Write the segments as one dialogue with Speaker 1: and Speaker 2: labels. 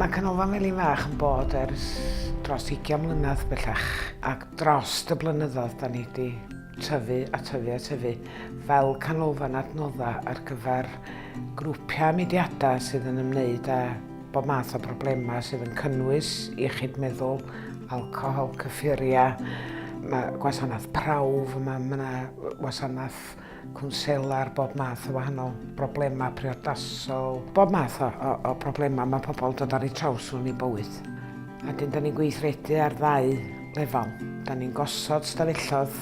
Speaker 1: Mae Canolfan Felin Fach yn bod ers dros 20 mlynedd bellach, ac dros y blynyddoedd da ni wedi tyfu a tyfu a tyfu fel canolfan adnodda ar gyfer grwpiau mudiadau sydd yn ymwneud â bob math o broblemau sydd yn cynnwys iechyd meddwl, alcohol, cyffuria, mae gwasanaeth prawf yma, mae gwasanaeth cwnselar, bob math o wahanol broblemau priodasol, bob math o broblemau mae pobl dod ar eu traws nhw'n eu bywyd. A dyn, da ni'n gweithredu ar 2 lefel. Da ni'n gosod stafelloedd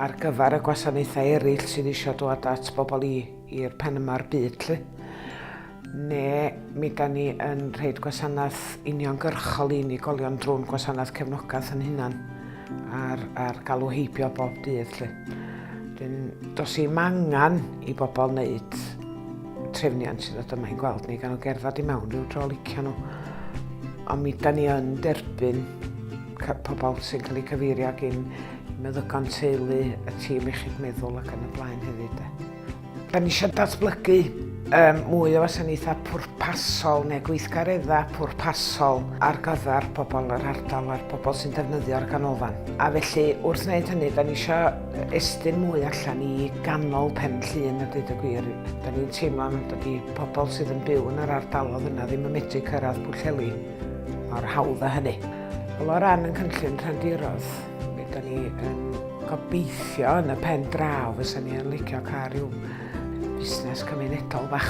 Speaker 1: ar gyfer y gwasanaethau eraill sydd eisiau dod at bobl i'r pen yma'r byd. Neu mi da ni yn rhoi gwasanaeth uniongyrchol i unigolion drwy'n gwasanaeth cefnogaeth yn hunan ar galw heibio bob dydd. Does i'm angen i bobl wneud trefniant sydd dod yma i'n gweld ni gan o gerdded i mewn rhyw dro licio nhw. Ond mi da ni yn derbyn pobl sy'n cael eu cyfeirio gyn meddygon teulu, y tîm iechyd meddwl ac yn y blaen hefyd. Da ni eisiau datblygu mwy o wasanaethau pwrpasol neu gweithgareddau pwrpasol ar gyfer pobl yr ardal a'r pobl sy'n defnyddio'r ganolfan. A felly, wrth wneud hynny, da ni eisiau estyn mwy allan i ganol Pen Llŷn a dweud y gwir. Da ni'n teimlo am dydy pobl sydd yn byw yn yr ardaloedd yna ddim yn medru cyrraedd Pwllheli o'r hawdd â hynny. Wel, o ran yn cynllun rhandirodd, mi da ni yn gobeithio yn y pen draw fysa ni yn licio cael rhyw busnes cymunedol bach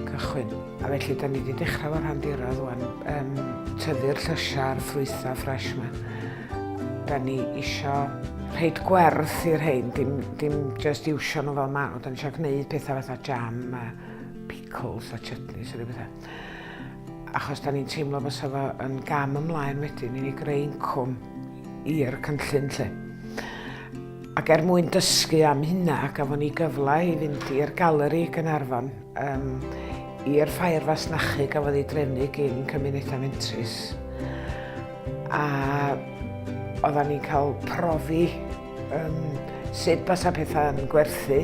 Speaker 1: cychwyn. A felly, da ni wedi dechrau o'r rhandirodd wan, tyfu'r llysiau'r ffrwythau ffres yma. Da ni eisiau rhaid gwerth i'r rhain, dim just iwsio nhw fel maw. Da ni eisiau gwneud pethau fatha jam a pickles a chutneys a rhywbeth. Achos da ni'n teimlo fysa fo yn gam ymlaen wedyn i ni greu incwm i'r cynllun lle. Ac mwyn dysgu am hynna, gafon ni gyfle i fynd i'r galeri Gaernarfon, i'r ffair fasnachu gafodd ei drefnu gyn Cymunedau Mentrus. A oedden ni'n cael profi sut basa pethau yn gwerthu.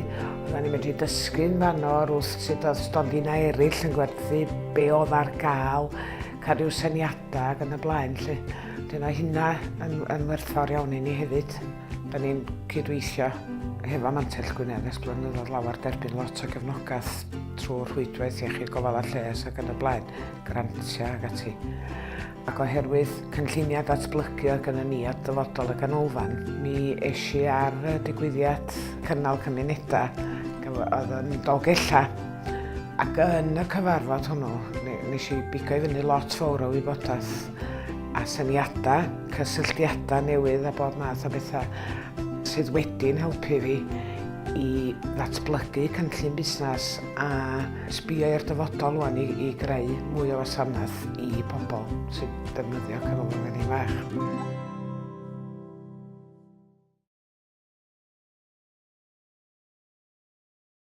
Speaker 1: Oedden ni'n medru dysgu'n fanno wrth sut oedd stondina eraill yn gwerthu, be oedd ar gael, cael rhyw syniadau ac yn y blaen. Dyna hynna yn werthfawr iawn i ni hefyd. Da ni'n cydweithio hefo Mantell Gwynedd ers blynyddoedd lawer derbyn lot o gefnogaeth trwy'r rhwydwaith iechyd gofal a lles ac yn y blaen, grantia ac ati. Ac oherwydd cynlluniau datblygu oedd gyda ni at dyfodol y ganolfan, mi eisi ar digwyddiad cynnal cymunedau oedd yn Dolgella. Ac yn y cyfarfod hwnnw, nes i bigo i fyny lot fawr o wybodaeth a syniadau, cysylltiadau newydd a bob math o bethau sydd wedi'n helpu fi i ddatblygu cynllun busnes a sbio i'r dyfodol wan i greu mwy o wasanaeth i bobl sy'n defnyddio Canolfan Felin Fach.